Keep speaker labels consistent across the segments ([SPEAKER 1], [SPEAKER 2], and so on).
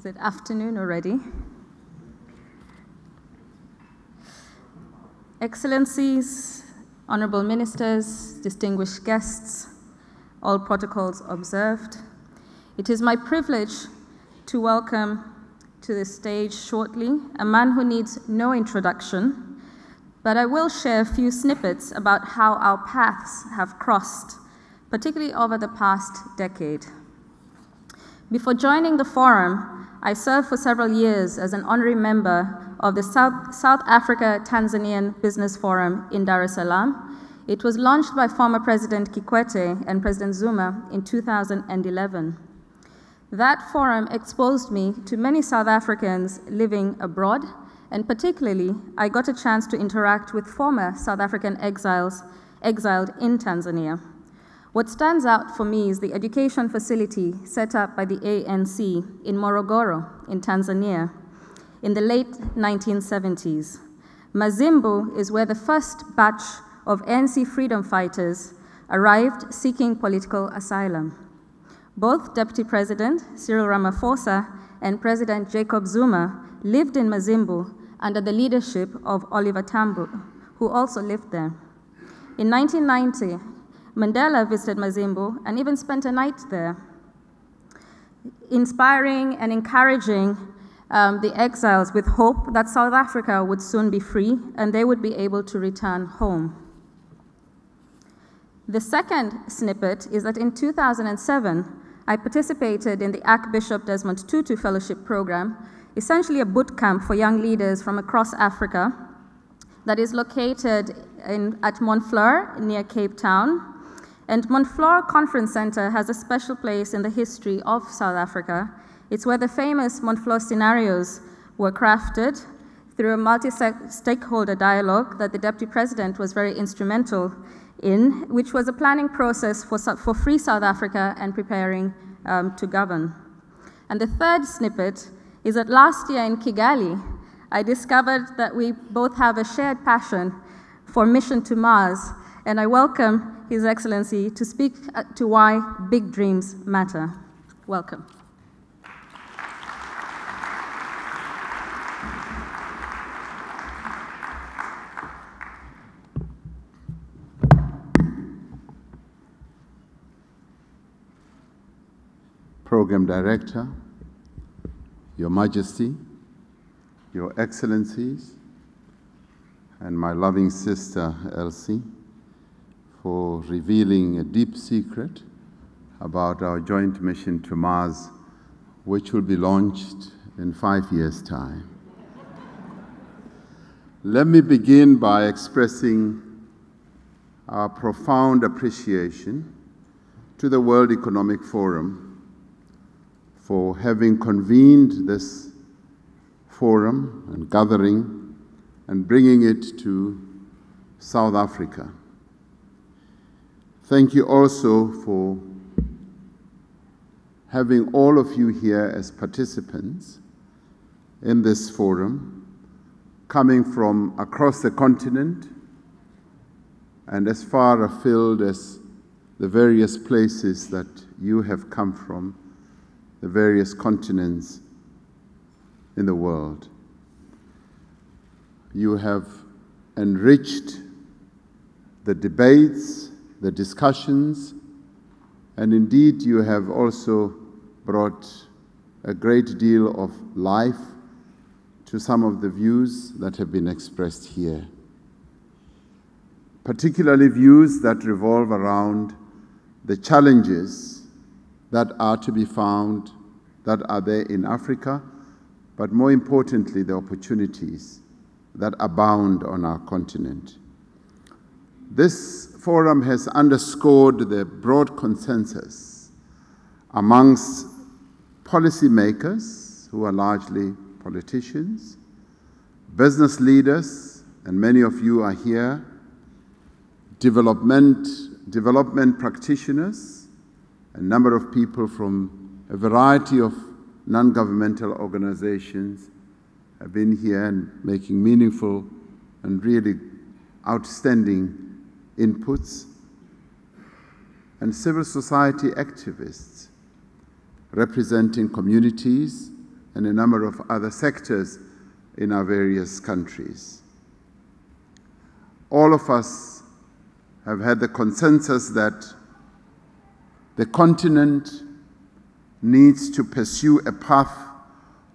[SPEAKER 1] Is it afternoon already? Excellencies, honorable ministers, distinguished guests, all protocols observed. It is my privilege to welcome to the stage shortly a man who needs no introduction, but I will share a few snippets about how our paths have crossed, particularly over the past decade. Before joining the forum, I served for several years as an honorary member of the South Africa-Tanzanian Business Forum in Dar es Salaam. It was launched by former President Kikwete and President Zuma in 2011. That forum exposed me to many South Africans living abroad, and particularly, I got a chance to interact with former South African exiles exiled in Tanzania. What stands out for me is the education facility set up by the ANC in Morogoro in Tanzania in the late 1970s. Mazimbu is where the first batch of ANC freedom fighters arrived seeking political asylum. Both Deputy President Cyril Ramaphosa and President Jacob Zuma lived in Mazimbu under the leadership of Oliver Tambo, who also lived there. In 1990, Mandela visited Mazimbu and even spent a night there, inspiring and encouraging the exiles with hope that South Africa would soon be free and they would be able to return home. The second snippet is that in 2007, I participated in the Archbishop Desmond Tutu Fellowship Program, essentially a boot camp for young leaders from across Africa that is located at Montfleur near Cape Town. And Montfleur Conference Center has a special place in the history of South Africa. It's where the famous Montfleur scenarios were crafted through a multi-stakeholder dialogue that the Deputy President was very instrumental in, which was a planning process for free South Africa and preparing to govern. And the third snippet is that last year in Kigali, I discovered that we both have a shared passion for mission to Mars, and I welcome His Excellency to speak to why big dreams matter. Welcome.
[SPEAKER 2] Program Director, Your Majesty, Your Excellencies, and my loving sister, Elsie, for revealing a deep secret about our joint mission to Mars, which will be launched in 5 years' time. Let me begin by expressing our profound appreciation to the World Economic Forum for having convened this forum and gathering and bringing it to South Africa. Thank you also for having all of you here as participants in this forum, coming from across the continent and as far afield as the various places that you have come from, the various continents in the world. You have enriched the debates, the discussions, and indeed you have also brought a great deal of life to some of the views that have been expressed here, particularly views that revolve around the challenges that are to be found, that are there in Africa, but more importantly, the opportunities that abound on our continent. This forum has underscored the broad consensus amongst policymakers, who are largely politicians, business leaders, and many of you are here, development practitioners, a number of people from a variety of non-governmental organizations have been here and making meaningful and really outstanding inputs, and civil society activists representing communities and a number of other sectors in our various countries. All of us have had the consensus that the continent needs to pursue a path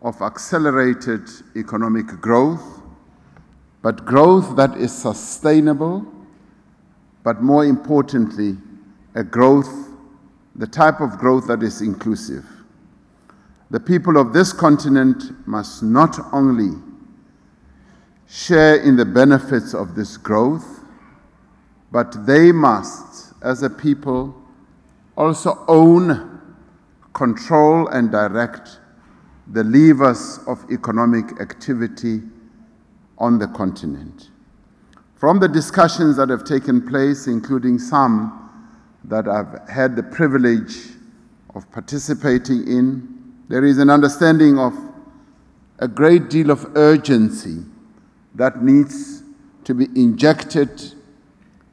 [SPEAKER 2] of accelerated economic growth, but growth that is sustainable, but more importantly, the type of growth that is inclusive. The people of this continent must not only share in the benefits of this growth, but they must, as a people, also own, control, and direct the levers of economic activity on the continent. From the discussions that have taken place, including some that I've had the privilege of participating in, there is an understanding of a great deal of urgency that needs to be injected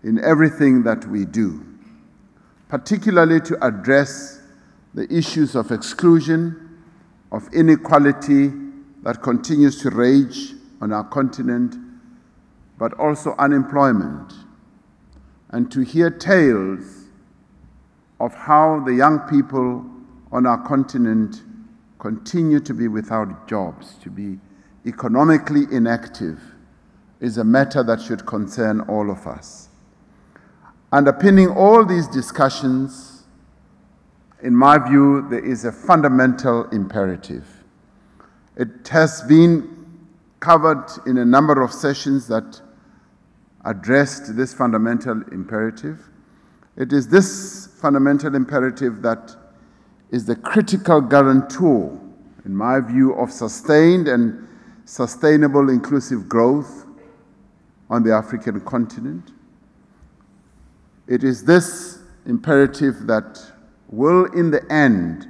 [SPEAKER 2] in everything that we do, particularly to address the issues of exclusion, of inequality that continues to rage on our continent, but also unemployment, and to hear tales of how the young people on our continent continue to be without jobs, to be economically inactive, is a matter that should concern all of us. Underpinning all these discussions, in my view, there is a fundamental imperative. It has been covered in a number of sessions that addressed this fundamental imperative. It is this fundamental imperative that is the critical guarantor, in my view, of sustained and sustainable inclusive growth on the African continent. It is this imperative that will, in the end,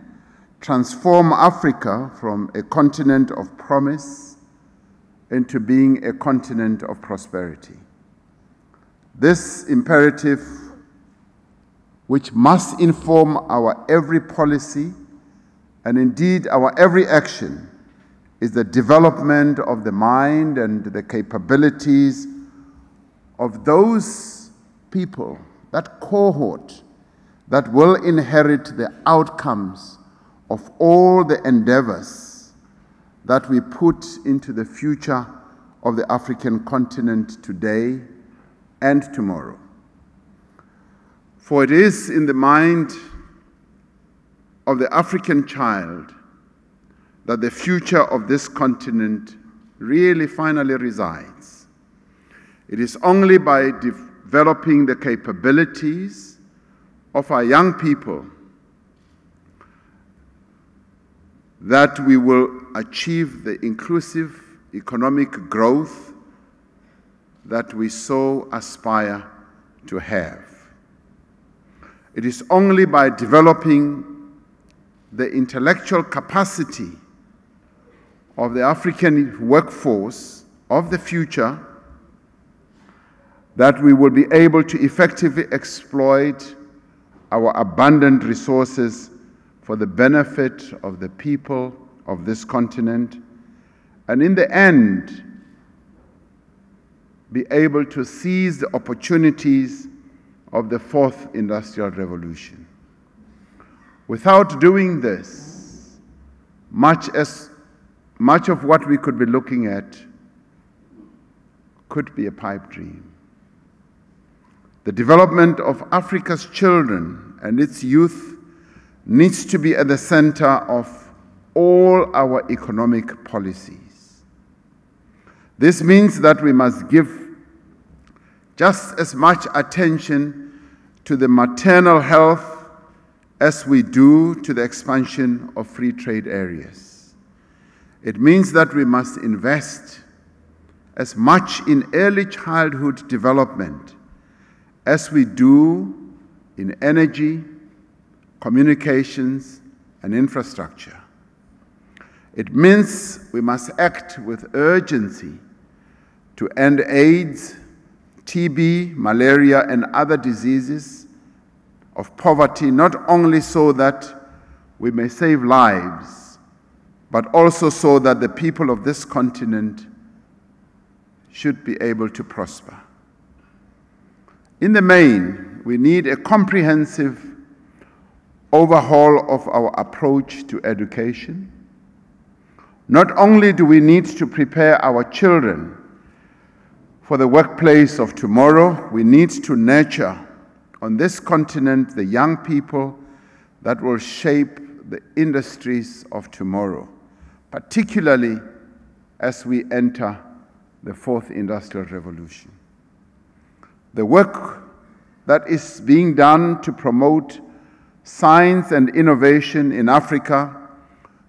[SPEAKER 2] transform Africa from a continent of promise into being a continent of prosperity. This imperative, which must inform our every policy and indeed our every action, is the development of the mind and the capabilities of those people, that cohort, that will inherit the outcomes of all the endeavors that we put into the future of the African continent today and tomorrow. For it is in the mind of the African child that the future of this continent really finally resides. It is only by developing the capabilities of our young people that we will achieve the inclusive economic growth that we so aspire to have. It is only by developing the intellectual capacity of the African workforce of the future that we will be able to effectively exploit our abundant resources for the benefit of the people of this continent, and in the end, be able to seize the opportunities of the fourth industrial revolution. Without doing this, much of what we could be looking at could be a pipe dream. The development of Africa's children and its youth needs to be at the center of all our economic policies. This means that we must give just as much attention to the maternal health as we do to the expansion of free trade areas. It means that we must invest as much in early childhood development as we do in energy, communications, and infrastructure. It means we must act with urgency to end AIDS, TB, malaria, and other diseases of poverty, not only so that we may save lives, but also so that the people of this continent should be able to prosper. In the main, we need a comprehensive overhaul of our approach to education. Not only do we need to prepare our children for the workplace of tomorrow, we need to nurture on this continent the young people that will shape the industries of tomorrow, particularly as we enter the fourth industrial revolution. The work that is being done to promote science and innovation in Africa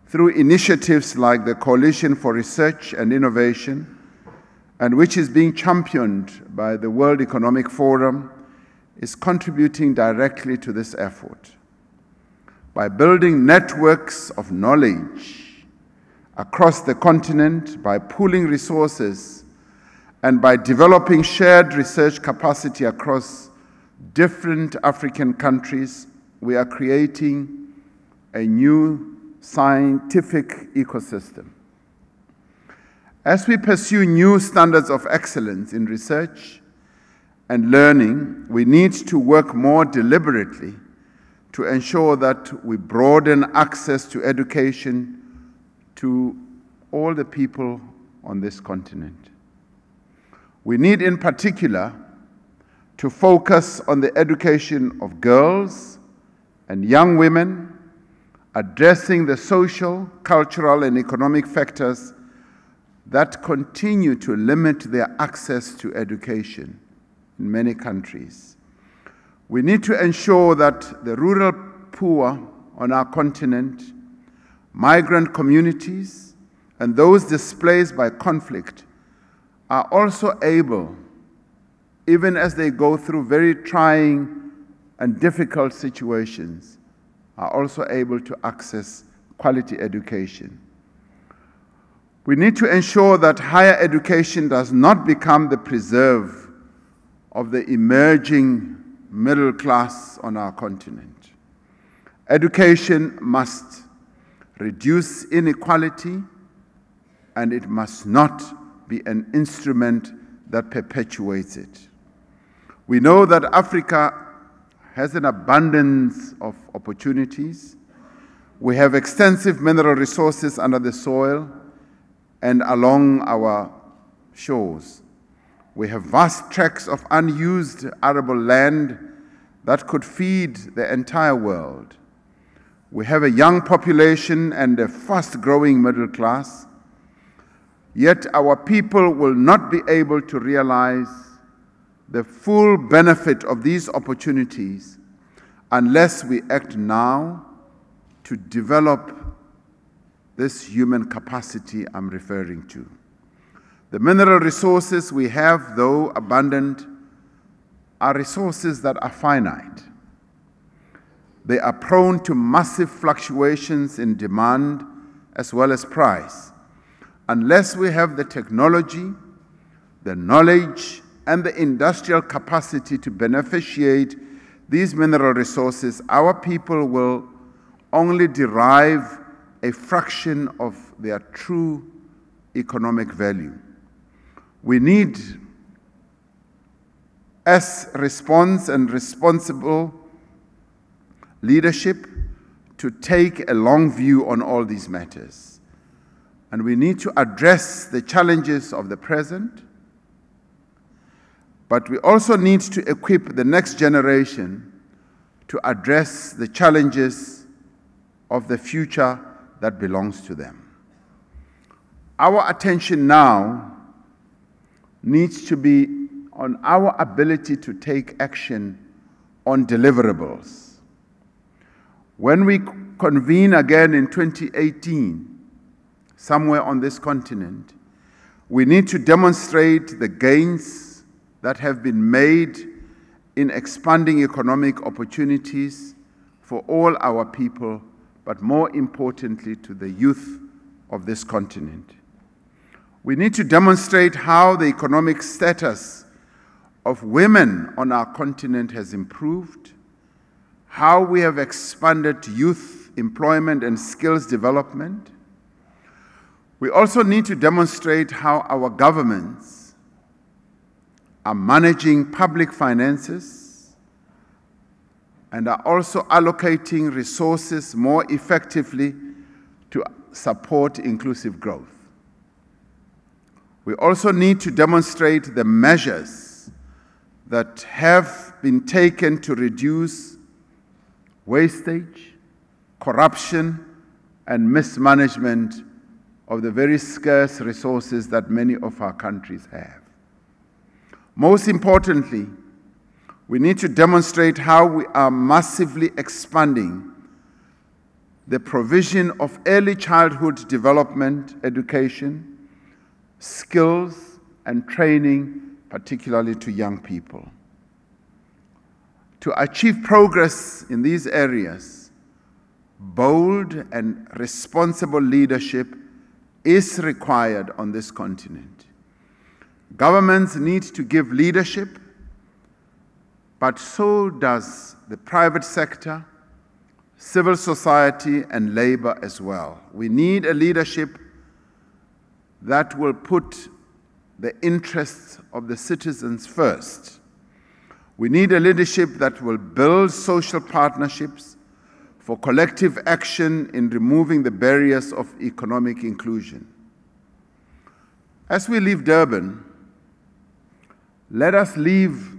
[SPEAKER 2] through initiatives like the Coalition for Research and Innovation, and which is being championed by the World Economic Forum, is contributing directly to this effort. By building networks of knowledge across the continent, by pooling resources, and by developing shared research capacity across different African countries, we are creating a new scientific ecosystem. As we pursue new standards of excellence in research and learning, we need to work more deliberately to ensure that we broaden access to education to all the people on this continent. We need, in particular, to focus on the education of girls and young women, addressing the social, cultural, and economic factors that continue to limit their access to education in many countries. We need to ensure that the rural poor on our continent, migrant communities, and those displaced by conflict are also able, even as they go through very trying and difficult situations, are also able to access quality education. We need to ensure that higher education does not become the preserve of the emerging middle class on our continent. Education must reduce inequality, and it must not be an instrument that perpetuates it. We know that Africa has an abundance of opportunities. We have extensive mineral resources under the soil and along our shores. We have vast tracts of unused arable land that could feed the entire world. We have a young population and a fast-growing middle class, yet our people will not be able to realize the full benefit of these opportunities unless we act now to develop this human capacity I'm referring to. The mineral resources we have, though abundant, are resources that are finite. They are prone to massive fluctuations in demand as well as price. Unless we have the technology, the knowledge, and the industrial capacity to beneficiate these mineral resources, our people will only derive a fraction of their true economic value. We need, as response and responsible leadership, to take a long view on all these matters. And we need to address the challenges of the present, but we also need to equip the next generation to address the challenges of the future that belongs to them. Our attention now needs to be on our ability to take action on deliverables. When we convene again in 2018, somewhere on this continent, we need to demonstrate the gains that have been made in expanding economic opportunities for all our people, but more importantly to the youth of this continent. We need to demonstrate how the economic status of women on our continent has improved, how we have expanded youth employment and skills development, We also need to demonstrate how our governments are managing public finances and are also allocating resources more effectively to support inclusive growth. We also need to demonstrate the measures that have been taken to reduce wastage, corruption, and mismanagement of the very scarce resources that many of our countries have. Most importantly, we need to demonstrate how we are massively expanding the provision of early childhood development, education, skills, and training, particularly to young people. To achieve progress in these areas, bold and responsible leadership is required on this continent. Governments need to give leadership, but so does the private sector, civil society, and labor as well. We need a leadership that will put the interests of the citizens first. We need a leadership that will build social partnerships for collective action in removing the barriers of economic inclusion. As we leave Durban, let us leave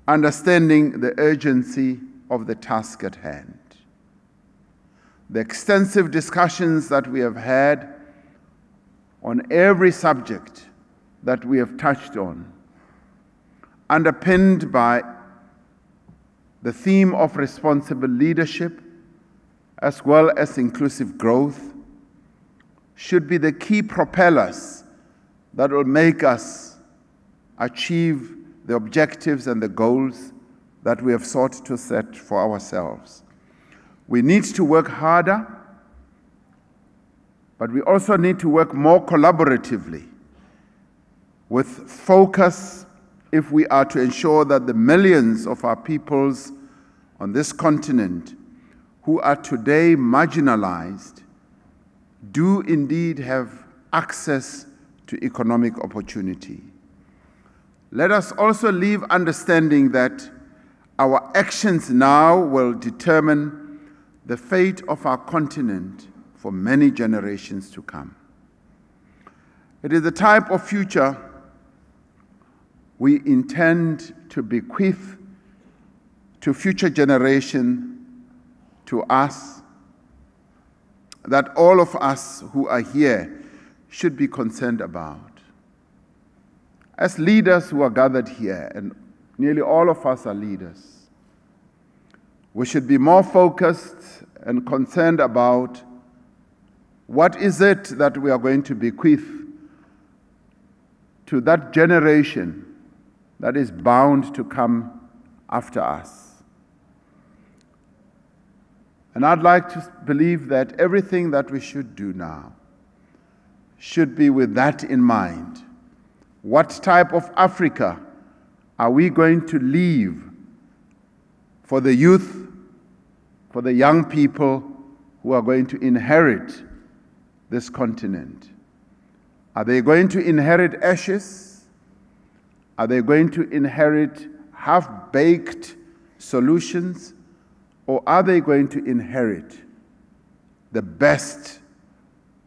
[SPEAKER 2] understanding the urgency of the task at hand. The extensive discussions that we have had on every subject that we have touched on, underpinned by the theme of responsible leadership as well as inclusive growth, should be the key propellers that will make us achieve the objectives and the goals that we have sought to set for ourselves. We need to work harder, but we also need to work more collaboratively with focus if we are to ensure that the millions of our peoples on this continent who are today marginalized do indeed have access to economic opportunity. Let us also leave understanding that our actions now will determine the fate of our continent for many generations to come. It is the type of future we intend to bequeath to future generations, to us, that all of us who are here should be concerned about. As leaders who are gathered here, and nearly all of us are leaders, we should be more focused and concerned about what is it that we are going to bequeath to that generation that is bound to come after us. And I'd like to believe that everything that we should do now should be with that in mind. What type of Africa are we going to leave for the youth, for the young people who are going to inherit this continent? Are they going to inherit ashes? Are they going to inherit half-baked solutions? Or are they going to inherit the best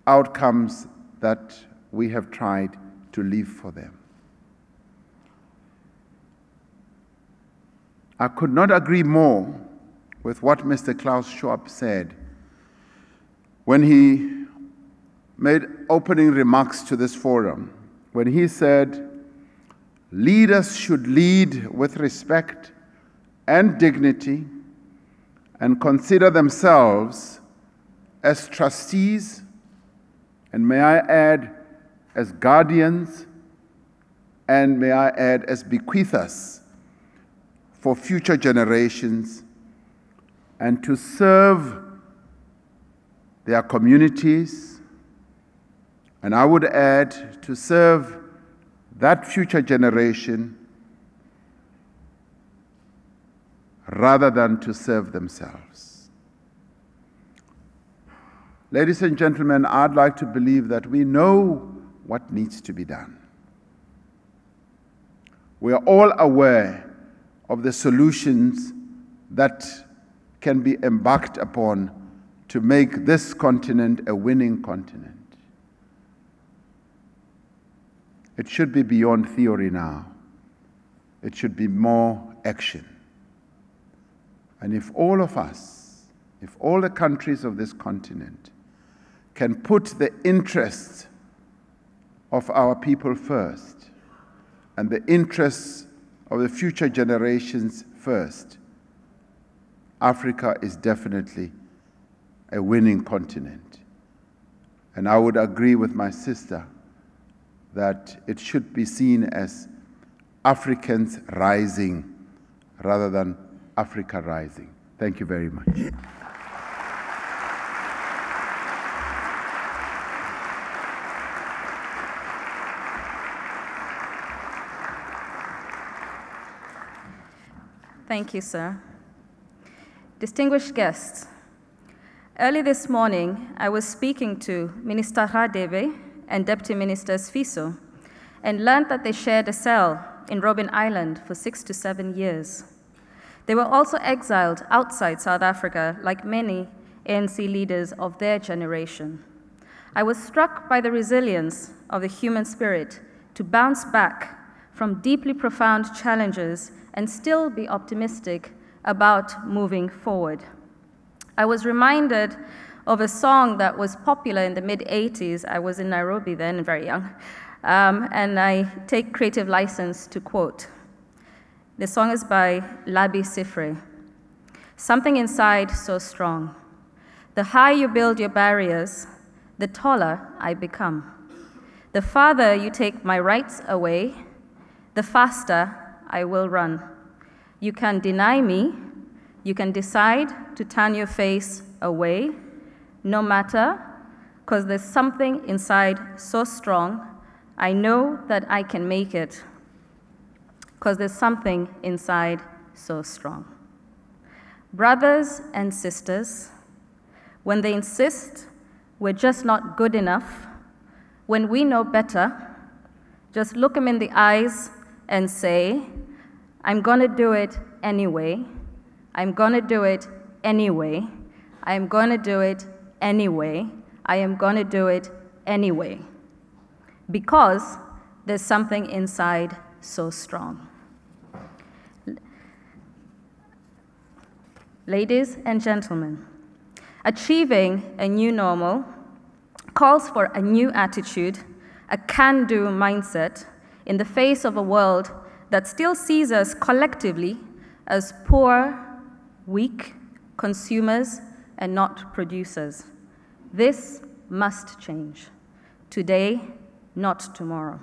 [SPEAKER 2] outcomes that we have tried to leave for them? I could not agree more with what Mr. Klaus Schwab said when he made opening remarks to this forum, when he said, leaders should lead with respect and dignity and consider themselves as trustees, and may I add, as guardians, and may I add, as bequeathers for future generations, and to serve their communities, and I would add, to serve that future generation rather than to serve themselves. Ladies and gentlemen, I'd like to believe that we know what needs to be done. We are all aware of the solutions that can be embarked upon to make this continent a winning continent. It should be beyond theory now. It should be more action. And if all of us, if all the countries of this continent can put the interests of our people first and the interests of the future generations first, Africa is definitely a winning continent. And I would agree with my sister that it should be seen as Africans rising rather than Africa rising. Thank you very much.
[SPEAKER 1] Thank you, sir. Distinguished guests, early this morning, I was speaking to Minister Radebe and Deputy Ministers Fiso and learned that they shared a cell in Robben Island for 6 to 7 years. They were also exiled outside South Africa, like many ANC leaders of their generation. I was struck by the resilience of the human spirit to bounce back from deeply profound challenges and still be optimistic about moving forward. I was reminded of a song that was popular in the mid-'80s. I was in Nairobi then, very young, and I take creative license to quote. The song is by Labi Sifre. Something inside so strong. The higher you build your barriers, the taller I become. The farther you take my rights away, the faster I will run. You can deny me, you can decide to turn your face away, no matter, because there's something inside so strong, I know that I can make it, because there's something inside so strong. Brothers and sisters, when they insist we're just not good enough, when we know better, just look them in the eyes and say, I'm gonna do it anyway. I'm gonna do it anyway. I'm gonna do it anyway. I am gonna do it anyway. Because there's something inside so strong. Ladies and gentlemen, achieving a new normal calls for a new attitude, a can-do mindset in the face of a world that still sees us collectively as poor, weak consumers and not producers. This must change. Today, not tomorrow.